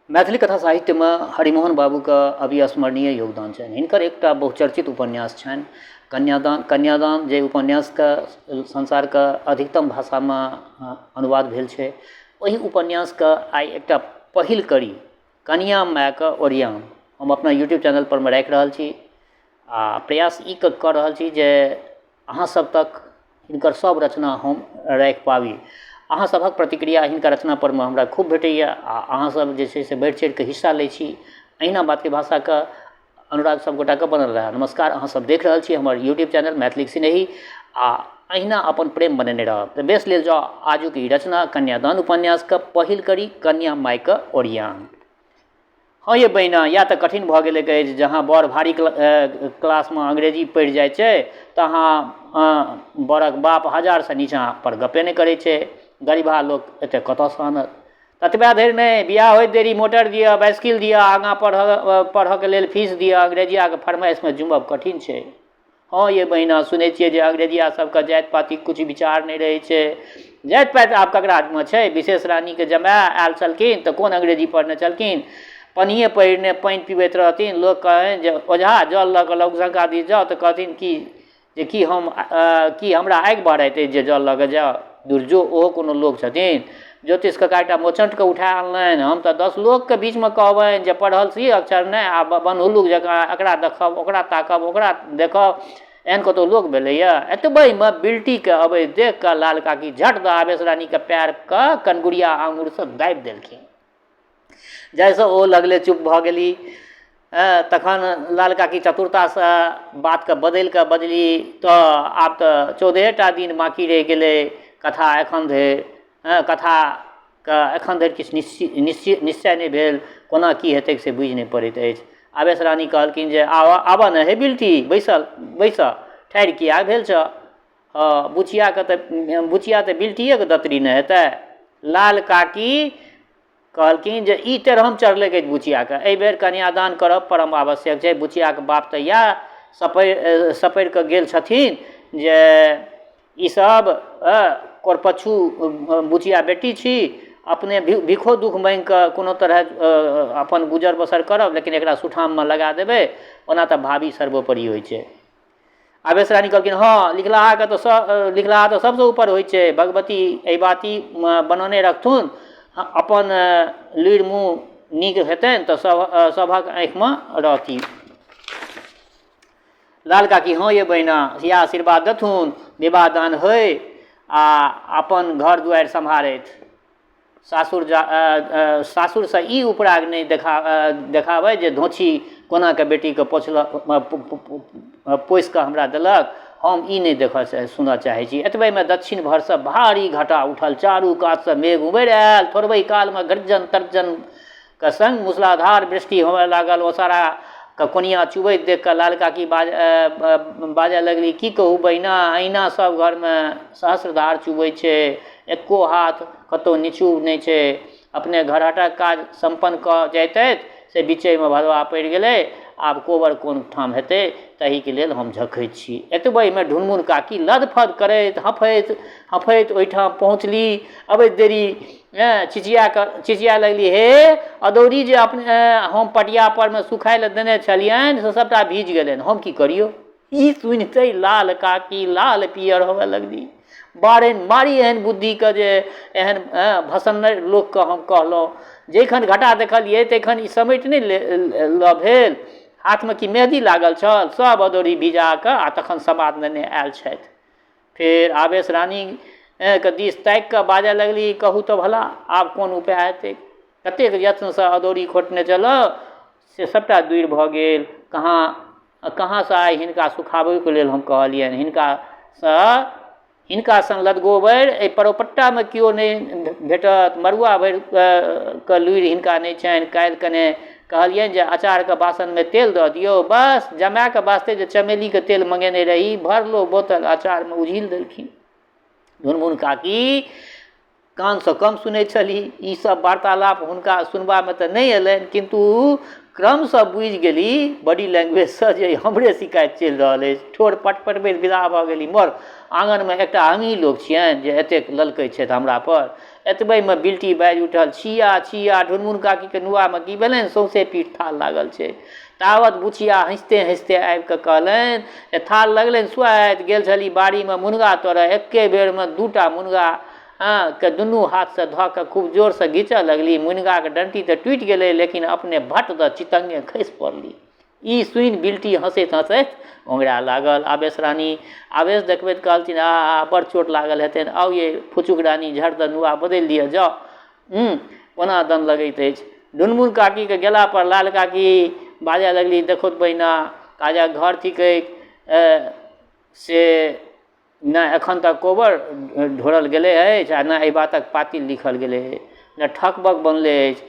मैथिली कथा साहित्य में हरिमोहन बाबू का अविस्मरणीय योगदान छनि। हिनकर एकटा बहुचर्चित उपन्यास छनि कन्यादान। कन्यादान जे उपन्यास का संसार का अधिकतम भाषा में अनुवाद भेल छै। वही उपन्यास का आई एकटा पहिल कड़ी कनिया माय का ओरियान हम अपना यूट्यूब चैनल पर में राखि रहल छी आ प्रयास ई कर रहल छी जे अहाँ सब तक हिनकर सब रचना हम राखि पाबी। अहाँ सबक प्रतिक्रिया हिनकर रचना पर में हमरा खूब भेटैया आ अहाँ सब जे छै से बढ़ि चढ़ि के हिस्सा लै छी। अहिना बातके भाषा का अनुराग सब गोटा के बनल रहे। नमस्कार, अहाँ सब देख रहल छी हमर यूट्यूब चैनल मैथिलीक सिनेही आ अहिना अपन प्रेम बनेने रहब। तऽ बेस लेल जाओ आजुक ई रचना कन्यादान उपन्यास का पहिल कड़ी कन्या माय का ओरियान। हाँ ये बहिना, या तऽ कठिन भऽ गेलै अछि जहाँ बड़ भारी क्लास में अंग्रेजी पढ़ि जाइ छै तहाँ बड़क बाप हजार से नीचाँ पर गपे नहि करै छै। गरीबा लोक एते कतऽसँ आनत। ततबा धरि नहि, बियाह होइत देरी मोटर दिअ, बाइसिकिल दिअ, आगाँ पढ़ऽके लेल फीस दिअ, अंग्रेजियाके फरमाइशमे जुमब कठिन छै। हाँ ये बहिना, सुनै छियै जे अंग्रेजिया सबके जाति पातिक किछु विचार नहि रहै छै। जाति पाति आब ककरामे छै? विशेष रानीके जमाय आयल छलखिन तऽ कोन अंग्रेजी पढ़ने छलखिन? पनिये पहिरने पानि पीबैत रहथिन। लोक कहे जे ओझा जल लऽ कऽ लघुशंका दिस जाउ तऽ कहथिन कि हमरा आगि बढ़ेतै जे जल लऽ कऽ जाउ। दुर्जो ओहो कोनो लोक छथिन। ज्योतिष के एकटा मोचंटके उठा अनलनि। हम तऽ 10 लोकके बीचमे कहबनि जे पढ़ल सी अक्षर नहि आ बनहुल्लुक जकाँ एकरा देखब, ओकरा ताकब, ओकरा देखब, एहन कतौ लोक भेलैया? एतबेमे बिल्टीके अबैत देख कऽ लाल काकी झट दऽ आवेश रानीके पैरके कनगुड़िया आंगुरसँ दाबि देलखिन, जाहिसँ ओ लगले चुप भऽ गेली। तखन लाल काकी चतुरतासँ बातके बदलि कऽ बजली, तऽ आब तऽ 14टा दिन बाँकी रहि गेलै कथा एखन धरि। कथाके एखन धरि किछु निश्चय नहि भेल, कोना की हेतै से बुझि नहि पड़ैत अछि। आवेश रानी कहलखिन जे आबऽ ने हे बिल्टी, बैसऽ, ठाढ़ि किया भेल छ? बुचिया तऽ बिल्टिएके दतरी ने हेतै। लाल काकी कहलखिन जे ई तेरहम चढ़लै अछि बुचियाके, एहि बेर कन्यादान करब परम आवश्यक छै। बुचियाके बाप तऽ इएह सपरि कऽ गेल छथिन जे ईसब कोरपच्छू बुचिया बेटी छी, अपने भिखो दुख मांगि कऽ कोनो तरह अपन गुजर बसर करब, लेकिन एकरा सुठाममे लगा देबै, ओना तऽ भाभी सर्वोपरि होइ छै। आवेश रानी कहलखिन हाँ, लिखलाहा तऽ सबसँ ऊपर होइ छै। भगवती एहि बाती बनौने रखथुन, अपन लुरि मुँह नीक हेतनि तऽ सभक आँखिमे रहती। लाल काकी हाँ ये बहिना, या आशीर्वाद देथुन, विवाह दान होइ आ अपन घर दुआरि सम्हारैत। सासुरसँ ई उपराग नहि देखाबै जे धोछी कोनाके बेटीके पोसि कऽ हमरा देलक। हम ई नहि देखऽ सुनऽ चाहै छी। एतबेमे दक्षिण भरसँ भारी घटा उठल, चारू कातसँ मेघ उबरि आयल। थोड़बे कालमे गर्जन तर्जनके संग मूसलाधार वृष्टि होबय लागल। ओसारा के कोनिया चुबैत देख कऽ लाल काकी बाजऽ लगली, की कहू बहिना, अहिना सब घरमे सहस्रधार चुबै छै, एको हाथ कतौ नीचू नहि छै। अपने घरहटक काज संपन्न कऽ जैतथि से बीचेमे भदवा पड़ि गेलै। आब कोबर कोन ठाम हेतै, तहीके लेल हम झखैत छी। एतबेमे ढुनमुन काकी लदफद करैत हँफैत ओहिठाम पहुँचली। अबैत देरी चिचिया लगली, हे अदौरी जे अपने हम पटिया परमे सुखाय लए देने छलियनि से सबटा भीज गेलनि, हम की करियौ? ई सुनिते लाल काकी लाल पियर होबे लगली। मारी एहन बुद्धिके जे एहन भसन्नर लोकके हम कहलहुँ। जखन घटा देखलिए तखन ई समेटि नहि लऽ भेल। हाथमे कि मेहदी लागल छल, सब अदौरी भिजा कऽ आ तखन समाद लेने आयल छथि। फेर आवेश रानी के दिस ताकि कऽ बाजऽ लगली, कहू तऽ भला आब कोन उपाय हेतै? कतेक यत्नसँ अदौरी खोटने छलहुँ से सबटा दूरि भऽ गेल। कहाँसँ आइ हिनका सुखाबैके लेल हम कहलियनि। हिनका संग लदगोबर एहि परोपट्टामे केओ नहि भेटत। मड़ुआ भरि के लुरि हिनका नहि छनि। काल्हि कने कहलियनि जे अचारके बासनमे तेल दऽ दियौ, बस जमायके वास्ते जे चमेलीके तेल मंगेने रही भरलो बोतल अचारमे उझिल देलखिन। ढुनमुन काकी कानसँ कम सुनै छली। ई सब वार्तालाप हुनका सुनबामे तऽ नहि अयलनि, किन्तु क्रमशः बुझि गेली बॉडी लैंग्वेजसँ जे हमरे शिकायत चलि रहल अछि। ठोर पटपटबैत विदा भऽ गेली। मर आँगनमे एकटा हमही लोक छियनि जे एतेक ललकै छथि हमरा पर। एतबेमे बिल्टी बाजि उठल, छिया छिया ढुनमुन काकीके नुआमे की भेलनि, सौंसे पीठ थाल लागल छै। तावत बुचिया हँसते हँसते आबि कऽ कहलनि, थाल लगलनि सुआति, गेल छली बाड़ीमे मुनगा तोड़ऽ, एके बेरमे 2टा मुनगा के दुनू हाथसँ धऽ कऽ खूब जोरसँ घीचऽ लगली। मुनगाके डंटी तऽ टूटि गेलै, लेकिन अपने भट दऽ चितंगे खसि पड़ली। ई सुनि बिल्टी हँसैत हँसैत ओंघरा लागल। आवेश रानी आवेश देखबैत कहलथिन, आ बड़ चोट लागल हेतनि, आउ ये फुचुक रानी झट दऽ नुआ बदलि दिअ जाउ। कोना दन लगैत अछि। ढुनमुन काकीके गेला पर लाल काकी बाजऽ लगली, देखो बहिना, काजा घर थिकै से नहि एखन तक कोबर ढोरल गेलै अछि आ नहि एहि बातक पातिल लिखल गेलै अछि, नहि ठकबक बनलै अछि।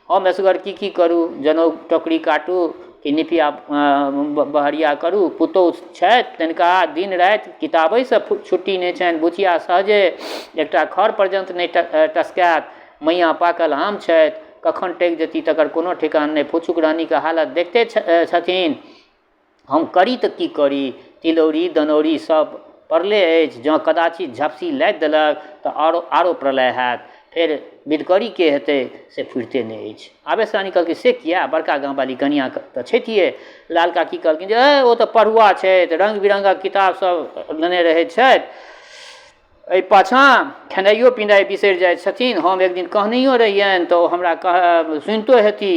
हम एसगर की करू, जनउ टोकरी काटू कि निपिया बहरिया करू। पुतहु छथि तिनका दिन राति किताबेसँ छुट्टी नहि छनि। बुचिया सहजे एकटा खर पर्यन्त नहि टसकायत। मैया पाकल आम छथि, कखन टकि जेती तकर कोनो ठेकान नहि। फुचुक रानीके हालत देखते छथिन, हम करी तऽ की करी। तिलौरी दनौरी सब पड़ले अछि, जँ कदाचित झपसी लादि देलक तऽ आरो प्रलय हैत। फेर विदकरी के हेतै से फुरिते नहि अछि। आवेश रानी कहलकै, से किया, बड़का गाँव वाली कनिया तऽ छैतिए। लाल काकी कहलखिन जे ओ तऽ पढ़ुआ छथि, रंग बिरंगक किताब सब लेने रहै छथि, एहि पाछाँ खेनाइयो पिनाइ बिसरि जाइत छथिन। हम एक दिन कहनैयो रहियनि तऽ ओ हमरा सुनितो हेती।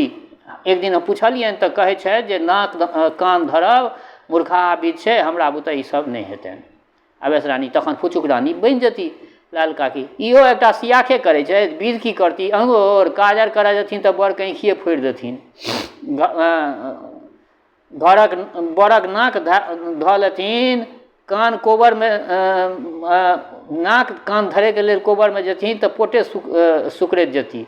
एक दिन हम पुछलियनि तऽ कहै छथि जे नाक कान धरब मूर्खा विध छै, हमरा बुते ई सब नहि हेतनि। आवेश रानी तखन फुचुक रानी बनि जेती। लाल काकी, इहो एकटा सियाखे करै छै, विध की करती, अंगोर काजर करा जेथिन तऽ बड़ कैंखिए फोड़ि देथिन। घरक बड़क नाक धऽ लेथिन, कान कोबरमे नाक कान धरैके लेल कोबरमे जेथिन तऽ पोटे सुकड़ैत जेती।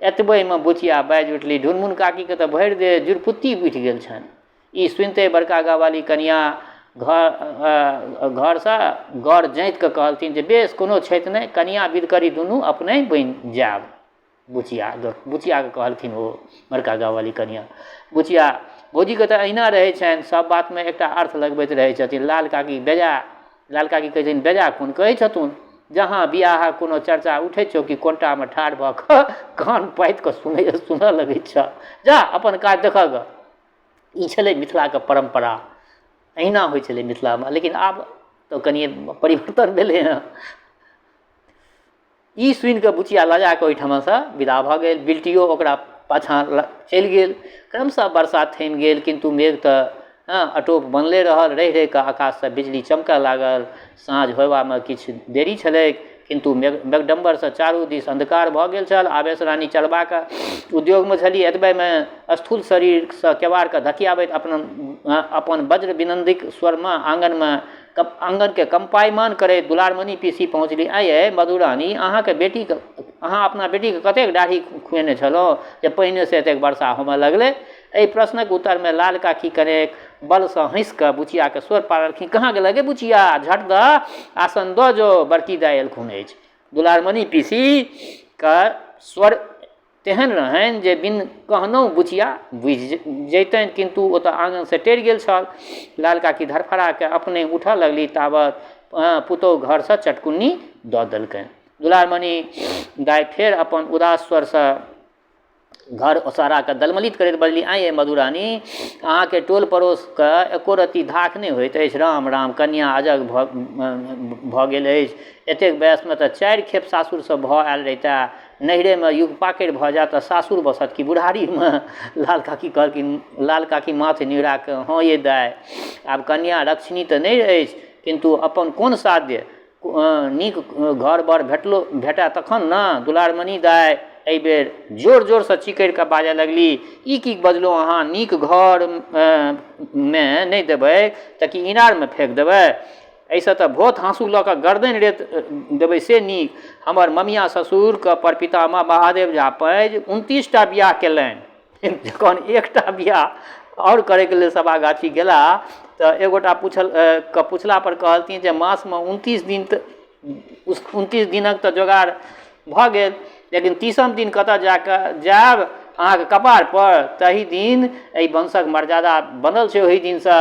एतबेमे बुचिया बाजि उठली, ढुनमुन काकीके तऽ भरि देह जुड़पुत्ती उठि गेल छनि। ई सुनिते बड़का गाँववाली कनिया घरसँ गौर जाइत कऽ कहलथिन जे बेस कोनो छथि नहि, कनिया विदकरी दुनू अपने बनि जायब। बुचियाके कहलखिन ओ बड़का गाँववाली कनिया। बुचिया भौजीके तऽ अहिना रहै छनि, सब बातमे एकटा अर्थ लगबैत रहै छथिन। लाल काकी कहै छथिन, बेजा कोन कहै छथुन, जहाँ बियाह कोनो चर्चा उठै छौ कि कोनटामे ठाढ़ भऽ कऽ कान पाति कऽ सुनऽ लगै छ, जा अपन काज देखऽ ग। ई छलै मिथिलाके परम्परा, अहिना होइ छलै मिथिलामे, लेकिन आब तऽ कनि परिवर्तन भेलै हँ। ई सुनि कऽ बुचिया लजा कऽ ओहिठामसँ विदा भऽ गेल। बिल्टियो ओकरा पाछाँ चलि गेल। क्रमशः बरसात थमि गेल, किन्तु मेघ तऽ अटोप बनले रहल। रहि रहि कऽ आकाशसँ बिजली चमकऽ लागल। साँझ होयबामे किछु देरी छलैक, किन्तु मेघडम्बरसँ चारू दिस अन्धकार भऽ गेल छल। आवेश रानी चलबाक उद्योगमे छली। एतबेमे स्थूल शरीरसँ केवाड़के धकियाबैत अपन वज्र विनन्दिक स्वरमे आँगनके कंपायमान करैत दुलारमणि पीसी पहुँचली। आइये मधुरानी, अहाँ अपना बेटीके कतेक दाढ़ी खुएने छलहुँ जे पहिने से एतेक वर्षा होमय लगलै। एहि प्रश्नक उत्तरमे लाल काकी कनेक बलसँ हँसि कऽ बुचियाके स्वर पाड़लखिन, कहाँ गेल गे बुचिया, झट दऽ आसन दऽ जो, बड़की दाइ एलखुन अछि। दुलारमणि पीसीके स्वर तेहन रहनि जे बिन कहनहुँ बुचिया बुझि जैतनि, किन्तु ओ तऽ आँगनसँ टेढ़ि गेल छल। लाल काकी धरफड़ा के अपने उठऽ लगली, ताबत पुतहु घरसँ चटकुन्नी दऽ देलकनि। दुलारमणि दाइ फेर अपन उदास स्वरसँ घर ओसाराके दलमलित करैत बजली, आइये मधुरानी, अहाँके टोल पड़ोसके एको रत्ती धाक नहि होइत अछि। राम राम, कन्या अजग भऽ गेल अछि। एतेक बयसमे तऽ 4 खेप सासुरसँ भऽ आयल रहिता, नैहरेमे युग पाकरि भऽ जायत तऽ सासुर बसत कि बुढ़ारीमे। लाल काकी माथ निहुरा कऽ, हाँ ये दाइ, आब कन्या रक्षिणी तऽ नहि अछि, किन्तु अपन कोन साध्य, नीक घर बर भेटय तखन ने। दुलारमणि दाइ एहि बेर जोर जोरसँ चिकरि कऽ बाजऽ लगली, ई की बजलहुँ अहाँ, नीक घरमे नहि देबै तऽ कि इनारमे फेंक देबै, एहिसँ तऽ भोथ हाँसू लऽ कऽ गर्दनि रेत देबै से नीक। हमर ममिया ससुरके परपितामह महादेव झा पैज 29टा बियाह केलनि, जखन एकटा बियाह आओर करैके लेल सभागाछी गेला तऽ एगोटा पुछला पर कहलथिन जे मासमे 29 दिनक तऽ जोगाड़ भऽ गेल, लेकिन 30म दिन कतऽ जाकऽ जायब अहाँके कपार पर, तही दिन एहि वंशक मर्यादा बनल छै। ओहि दिनसँ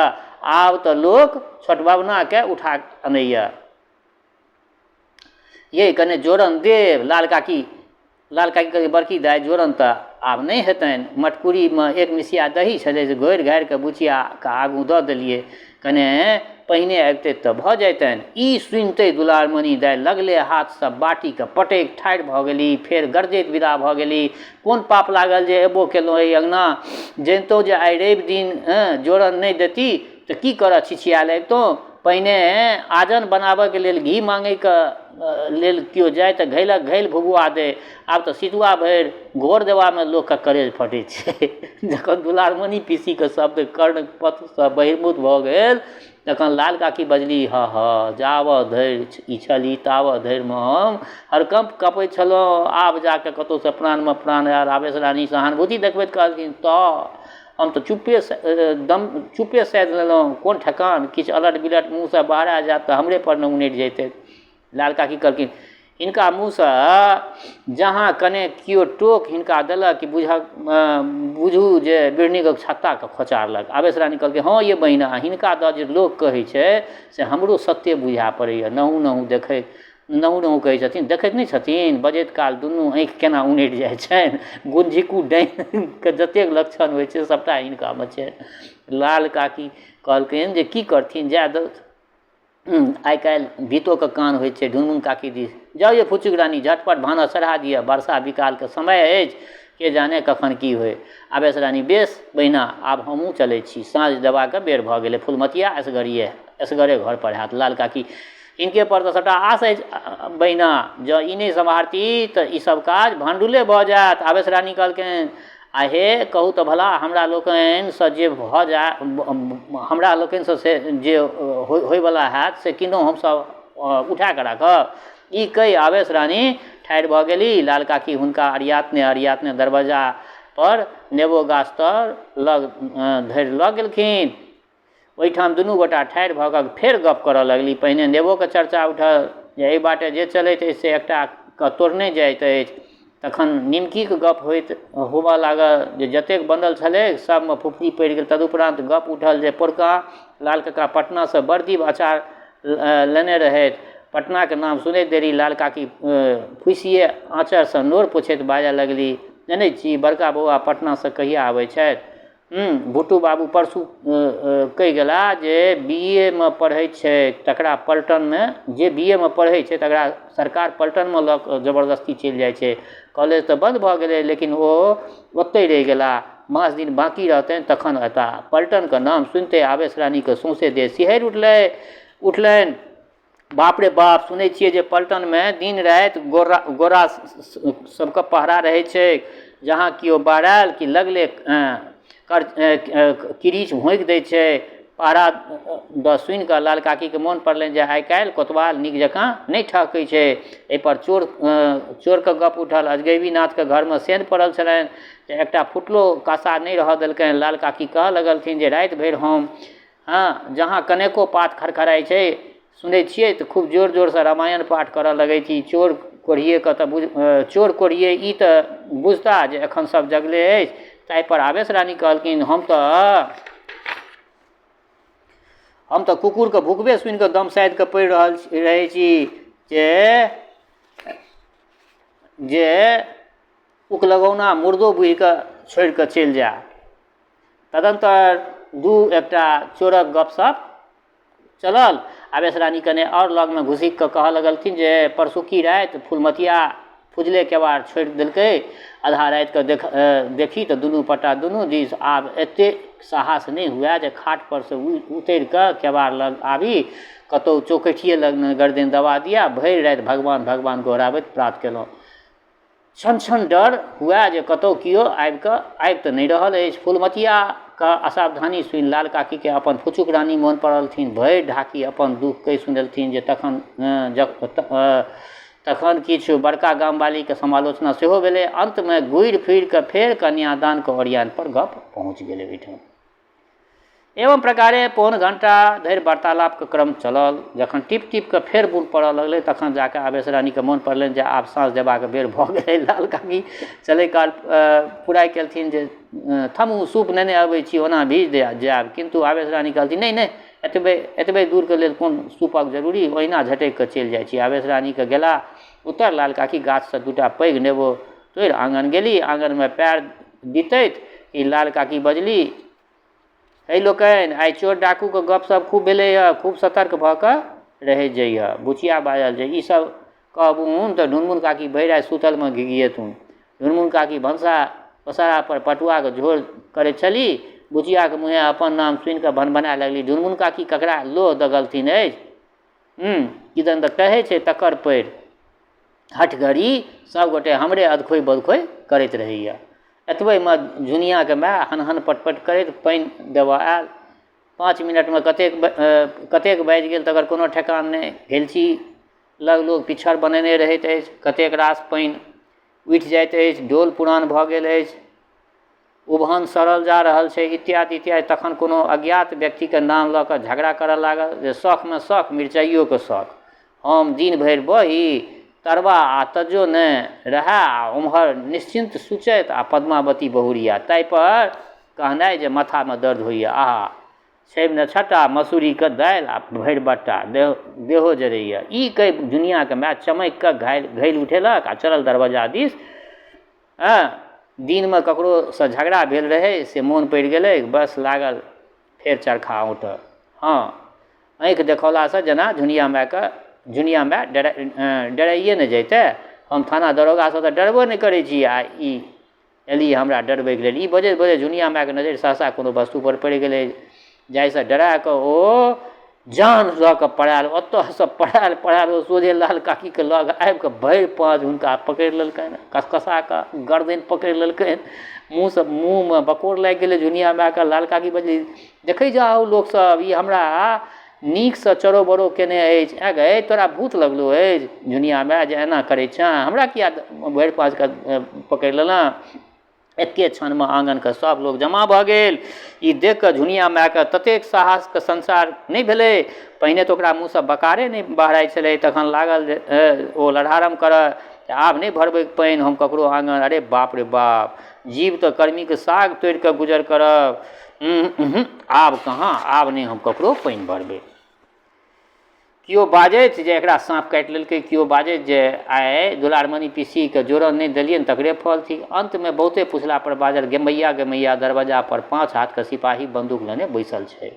आब तऽ लोक छोट बबनाके उठा अनैया। ये कने जोरन देव। लाल काकी कहै बड़की दाइ जोरन तऽ आब नहि हेतनि। मटकुरीमे एक मिसिया दही छलै, जे घोरि घारिके बुचियाके आगू दऽ देलिए, कने पहिने अबितै तऽ भऽ जैतनि। ई सुनिते दुलारमणि दाइ लगले हाथसँ बाटीके पटकि ठाढ़ि भऽ गेली, फेर गरजैत विदा भऽ गेली। कोन पाप लागल जे एबो केलहुँ एहि अङ्गना? जनितहुँ जे आइ रवि दिन जोरन नहि देती तऽ की करऽ छिछियाल अबितहुँ। पहिने आजन बनाबऽके लेल घी माँगैके लेल केओ जाय तऽ घैलक घैल भुगुआ दे। आब तऽ सितुआ भरि घोर देबामे लोकके करेज फटै छै। जखन दुलारमणि पीसीके शब्द कर्णपथसँ बहिर्मुख भऽ गेल, तखन लाल काकी बजली, हाँ जाबऽ धरि ई छली ताबऽ धरिमे हम हरकम्प कपैत छलहुँ। आब जाके कतहुसँ प्राणमे प्राण आयल। आवेश रानी सहानुभूति देखबैत कहलखिन, तऽ हम तऽ चुप्पे साधि लेलहुँ। कोन ठकान किछु अलट बिलट मुँहसँ बाहर जायत तऽ हमरे पर ने उनटि जैतै। लाल काकी कहलखिन, हिनका मुँहसँ जहाँ कने केओ टोक हिनका देलक कि बुझू जे बिरनीके छत्ताके खोचारलक। आवेश रानी कहलकै, हाँ ये बहिना, हिनका दऽ जे लोक कहै छै से हमरो सत्य बुझा पड़ैए। नहु कहै छथिन, देखैत नहि छथिन बजैत काल दुनू आँखि केना उनटि जाइ छनि। गुंझिकू डाइनके जतेक लक्षण होइ छै सबटा हिनकामे छै। लाल काकी कहलखिन जे की करथिन, जाय दऽ, आइ काल्हि भीतोके कान होइ छै। ढुनमुन काकी दिस, जाउ ये फुचुक रानी, झटपट भानस चढ़ा दिअ, वर्षा विकालके समय अछि, के जाने कखन की होय। आवेश रानी, बेस बहिना, आब हमहूँ चलै छी, साँझ देबाके बेर भऽ गेलै। फुलमतिया असगरे घर पर हैत। लाल काकी, इनके पर तऽ सबटा आस अछि बहिना, जँ ई नहि सम्हारती तऽ ई सब काज भण्डुले भऽ जायत। आवेश रानी कहलखिन, आ हे कहू तऽ भला, हमरा लोकनिसँ जे भऽ जाय, हमरा लोकनिसँ से जे होयवला हैत से किन्नौ हमसब उठा कऽ राखब। ई कहि आवेश रानी ठाढ़ि भऽ गेली। लाल काकी हुनका अरियातने दरवाजा पर नेबो गाछ तर लग धरि लऽ गेलखिन। ओहिठाम दुनू गोटा ठाढ़ि भऽ कऽ फेर गप करऽ लगली। पहिने नेबोके चर्चा उठल जे एहि बाटे जे चलैत अछि से एकटाके तोड़ने जाइत अछि। तखन निमकीके गप होबऽ लागल जे जतेक बनल छलै सबमे फुफरी पड़ि गेल। तदुपरान्त गप उठल जे पोरका लाल कक्का पटनासँ बड़ दिब अचार लेने रहथि। पटनाके नाम सुनैत देरी लाल काकी फुसिए आँचरसँ नोर पोछैत बाजऽ लगली, जनै छी बड़का बौआ पटनासँ कहिया आबै छथि? भुट्टू बाबू परसू कहि गेला जे BA मे पढ़ै छै तकरा पलटनमे, जे BA मे पढ़ै छै तकरा सरकार पलटनमे लऽ कऽ जबरदस्ती चलि जाइ छै। कॉलेज तऽ बन्द भऽ गेलै लेकिन ओ ओतहि रहि गेला। मास दिन बाँकी रहतनि तखन अता। पलटनके नाम सुनिते आवेश रानीके सौँसे देह सिहरि उठलनि। बाप रे बाप, सुनै छियै जे पलटनमे दिन राति गोरा सबके पहरा रहै छै। जहाँ केओ बाहर कि लगले किरीच भोंकि दै छै। पहरा दऽ सुनिकऽ लाल काकीके मोन पड़लनि जे आइ काल्हि कोतवाल नीक जकाँ नहि ठहकै छै। एहिपर चोरके गप उठल। अजगैबी नाथके घरमे सेंध पड़ल छलनि तऽ एकटा फुटलो कासा नहि रहऽ देलकनि। लाल काकी कहऽ लगलखिन जे राति भरि हम जहाँ कनेको पात खड़खड़ाइ छै सुनै छियै तऽ खूब जोर जोरसँ रामायण पाठ करऽ लगै छी। चोर कोढ़िए ई तऽ बुझता जे एखन सब जगले अछि। ताहिपर आवेश रानी कहलखिन, हम तऽ कुकुरके भुकबे सुनिकऽ दम साधि कऽ पड़ि रहै छी जे उकलगौना मुर्दो बुझिकऽ छोड़ि कऽ चलि जाय। तदंतर एकटा चोरक गपशप चलल। आवेश रानी कने आओर लगमे घुसि कऽ कहऽ लगलखिन जे परसुकी राति फुलमतिया फुजले केबाड़ छोड़ि देलकै। आधा रातिके देखी तऽ दुनू दिस आब एतेक साहस नहि हुए जे खाट पर से उतरि कऽ केबाड़ लग आबी, कतहु चौकठिए लगमे गर्दनि दबा दिया। भरि राति भगवान गोहराबैत प्रात केलहुँ। छन डर हुए जे कतहु केओ आबि तऽ नहि रहल अछि। फुलमतियाके असावधानी सुनि लाल काकीके अपन फुचुक रानी मोन पड़लथिन। भरि ढाकी अपन दुख कहि सुनेलथिन जे तखन किछु बड़का गामवालीके समालोचना सेहो भेलै। अंतमे घुरि फिरि कऽ फेर कन्यादानके ओरियान पर गप पहुँच गेलै। ओहिठाम एवं प्रकारे पौन घंटा धरि वार्तालाप के क्रम चलल। जखन टिप टिप के फेर बुन पड़ऽ लगलै तखन जाके आवेश रानी के मोन पड़लनि जे आब साँझ देबाक बेर भऽ गेलै। लाल काकी चलै काल पुराइ केलथिन जे थमू सूप नेने अबै छी, ओना भीज दे जायब। किन्तु आवेश रानी कहलथिन नहि नहि, एतबे दूर के लेल कोन सूपक जरूरी, ओहिना झटकि कऽ चलि जाइ छी। आवेश रानी के गेला उत्तर। लाल काकी गाछ से दूटा पैघ नेबो तोड़ि आँगन गेली। आँगन में पैर दितैत कि लाल काकी बजली, हे लोकनि, आइ चोर डाकू के गपशप खूब भेलैए, खूब सतर्क भऽ कऽ रहै जइए। बुचिया बाजल जे ई सब कहबुन तऽ ढुनमुन काकी भरि राति सुतल में घिघिएथुन। ढुनमुन काकी भनसा पसारा पर पटुआ के झोर करे छली। बुचिया के मुँहे अपन नाम सुनि कऽ भनभनाए लगली, ढुनमुन काकी ककरा लोह दगलथिन अछि? किदन तऽ कहै छै तकर पैर। हठघड़ी सबगोटे हमरे अधखोइ बधखोइ करैत रहैए। एतबे में झुनिया के माय हनहन पटपट करैत पानि देबऽ आयल। 5 मिनट में कतेक बाजि गेल तकर कोनो ठेकान नहि। घेलची लग लोग पिछड़ बनेने रहैत अछि, कतेक रास पानि उठि जाइत अछि, डोल पुरान भऽ गेल अछि, उभन सड़ल जा रहल छै, इत्यादि इत्यादि। तखन कोनो अज्ञात व्यक्ति के नाम लऽ कऽ झगड़ा करऽ लागल जे शौख में शौख, मिर्चाइयो के शौख। हम दिन भरि बही तरवा आ तजो नहि रहै, आ उम्हर निश्चिंत सुचैत आ पद्मावती बहुरिया, ताहि पर कहनाइ जे माथा में दर्द होइए। आहा, छेब ने छट्टा, मसूरी के दालि आ भरि बट्टा, देहो जरैया। ई कहि दुनिया के माय चमैक कऽ घैल उठेलक आ चलल दरवाजा दिस। दिन में ककरो से झगड़ा भेल रहे से मोन पड़ि गेलै, बस लागल फेर चरखा औंटऽ। हाँ, आँखि देखौला से जेना झुनिया माय डराइए ने जैते। हम थाना दरोगा से तऽ डरबो नहि करै छी, आ ई एली हमरा डरबैके लेल। ई बजैत बजैत झुनिया मायके नजरि सहसा कोनो वस्तु पर पड़ि गेलै, जाहिसँ डरा कऽ ओ जान लऽ कऽ पड़ायल। ओतऽसँ पड़ायल ओ सोझे लाल काकीके लग आबि कऽ भरि पाँच हुनका पकड़ि लेलकनि, कसकसा कऽ गर्दनि पकड़ि लेलकनि। मुँहमे बकोर लागि गेलै झुनिया मायके। लाल काकी बजली, देखै जाउ लोकसभ, ई हमरा नीकसँ चरो बरो केने अछि। गै, तोरा भूत लगलो अछि? झुनिया माय जे एना करै छँ, हमरा किया भरि पाँचके पकड़ि लेलँ? एके क्षणमे आँगनके सब लोग जमा भऽ गेल। ई देख कऽ झुनिया मायके ततेक साहसके संसार नहि भेलै। पहिने तऽ ओकरा मुँहसँ बकारे नहि बहराइ छलै, तखन लागल जे ओ लड़ारम करऽ, आब नहि भरबै पानि हम ककरो आँगन। अरे बाप रे बाप, जीव तऽ कर्मीके साग तोड़ि कऽ गुजर करब। आब कहाँ, आब नहि हम ककरो पानि भरबै। केओ बाजैत जे एकरा साँप काटि लेलकै, केओ बाजैत जे आइ दुलारमणि पीसीके जोड़न नहि देलियनि तकरे फल थी। अंतमे बहुते पुछला पर बाजल, गे मैया दरवाजा पर 5 हाथके सिपाही बंदूक लेने बैसल छै।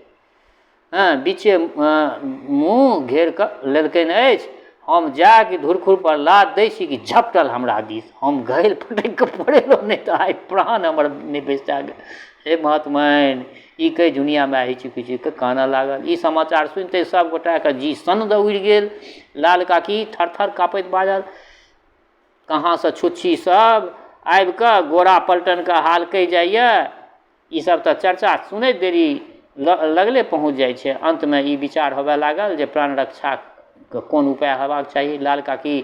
बीचे मुँह घेर कऽ लेलकनि अछि। हम जाके धुरखुर पर लाद दै छी कि झपटल हमरा दिस। हम घैल फटकि कऽ पड़ेलहुँ, नहि तऽ आइ प्राण हमर नहि बचता। हे महात्मन, ई कहि झुनिया माय हिचक हिचक कऽ कानऽ लागल। ई समाचार सुनिते सब गोटाके जी सन्न उड़ि गेल। लाल काकी थरथर काँपैत बाजल, कहाँसँ छुच्छी सब आबि कऽ गोरा पलटनके हाल कहि जाइए। ई सब तऽ चर्चा सुनैत देरी लगले पहुँच जाइ छै। अंतमे ई विचार होबे लागल जे प्राण रक्षाके कोन उपाय हेबाक चाही। लाल काकी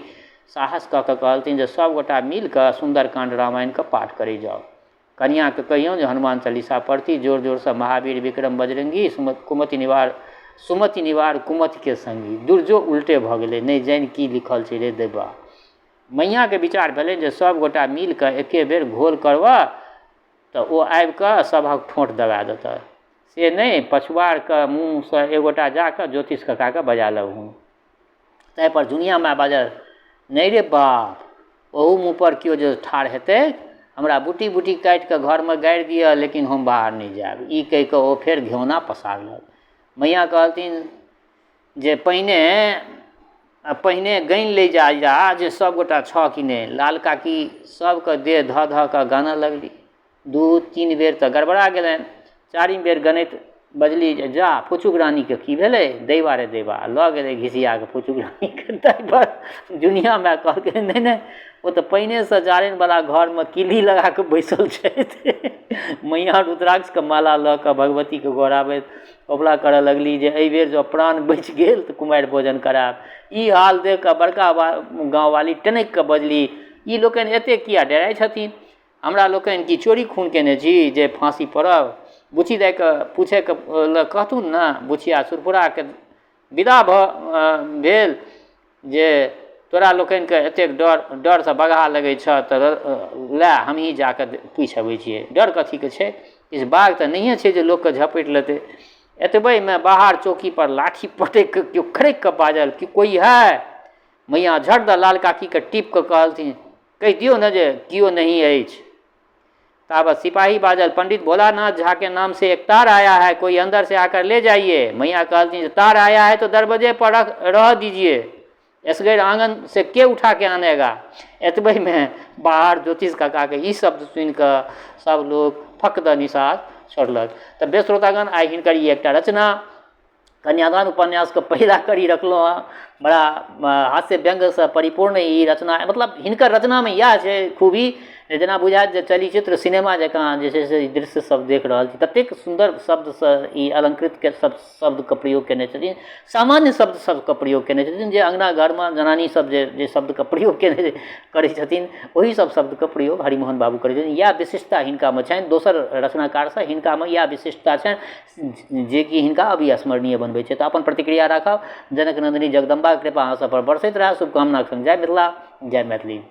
साहस कऽ कऽ कहलथिन जे सब गोटा मिल कऽ सुंदरकांड रामायणके पाठ करै जाउ। कनियाँके कहियौ जे हनुमान चालीसा पढ़ती, जोर जोरसँ महावीर विक्रम बजरंगी, सुमति निवार कुमतिके संगी। दुर्जो उल्टे भऽ गेलै, नहि जानि की लिखल छै रे देबा। मैयाँके विचार भेलै जे सब गोटा मिल कऽ एके बेर घोल करबऽ तऽ ओ आबि कऽ सभक ठोँट दबा देतऽ। से नहि, पछुआरके मुँहसँ एगोटा जाकऽ ज्योतिष कक्काके बजा लहुँ। ताहि पर झुनिया माय बाजल, नहि रे बाप, ओहू मुँह पर केओ जे ठाढ़ हेतै, हमरा बूटी बूटी काटि कऽ घरमे गाड़ि दिअ, लेकिन हम बाहर नहि जायब। ई कहि कऽ ओ फेर घेौना पसारलक। मैया कहलथिन जे पहिने गनि ले जा जे सब गोटा छऽ कि नहि। लाल काकी सबके देह धऽ धऽ कऽ गानऽ लगली। 2-3 बेर तऽ गड़बड़ा गेलनि। 4म बेर गनैत बजली जे जा फुचुक रानीके की भेलै? दैवा रे दैवा, लऽ गेलै घिसिया कऽ फुचुक रानीके। ताहि पर दुनिया माय कहलकै, नहि, ओ तऽ पहिनेसँ जारनिवला घरमे किल्ली लगा कऽ बैसल छथि। मैया रुद्राक्षके माला लऽ कऽ भगवतीके गोहराबैत कबुला करऽ लगली जे एहि बेर जँ प्राण बचि गेल तऽ कुमारि भोजन करायब। ई हाल देख कऽ बड़का गाँववाली टनकि कऽ बजली, ई लोकनि एतेक किया डराइ छथिन? हमरा लोकनि की चोरी खून केने छी जे फांसी पड़ब? बुची दे के पूछे के कहथुन ने बुचिया सुरपुरा के विदा भेल जे तोरा लोकनि के एतेक डर से बगहा लगै छ तऽ ला हमही जाके पूछि अबै छियै। डर कथी के छै, इस बाघ तऽ नहिए छै जे लोक के झपटि लेतै। एतबे में बाहर चौकी पर लाठी पटक के क्यों खड़क के बाजल कि कोई है। मैया झट द लाल काकी के टीप के कहलथिन कहि दियो न जे कियो नहीं अछि। ताबत सिपाही बाजल पंडित भोलानाथ झा के नाम से एक तार आया है, कोई अंदर से आकर ले जाइए। मैया कहती तार आया है तो दरवाजे पर रह दीजिए, असगर आंगन से के उठा के आनेगा। एतबे में बाहर ज्योतिष काका के ई शब्द सुन कर सब लोग फक द निषाद छोड़लक। तो बेस श्रोतागण आई हिनकर ई एकटा रचना कन्यादान उपन्यास के पहला कड़ी रखलो है। बड़ा हास्य व्यंग से परिपूर्ण ई रचना, मतलब हिनकर रचना में यह है खूबी जेना बुझायत जे चलचित्र सिनेमा जकाँ जे छै से दृश्य सब देख रहल छी। ततेक सुंदर शब्द से ई अलंकृत के शब्द के प्रयोग केने छथिन, सामान्य शब्द सब के प्रयोग केने छथिन जे अंगना घर में जनानी सब जे शब्द के प्रयोग केने करै छथिन वही सब शब्द के प्रयोग हरिमोहन बाबू करै छथिन। यह विशिष्टता हिनका में छनि, दोसर रचनाकार से हिनका में यह विशिष्टता छनि जे कि हिनका अविस्मरणीय बनबै छै। तऽ अपन प्रतिक्रिया राखब। जनक नंदिनी जगदम्बा कृपा अहाँ सब पर बरसैत रहै। शुभकामना संग जय मिथिला, जय मैथिली।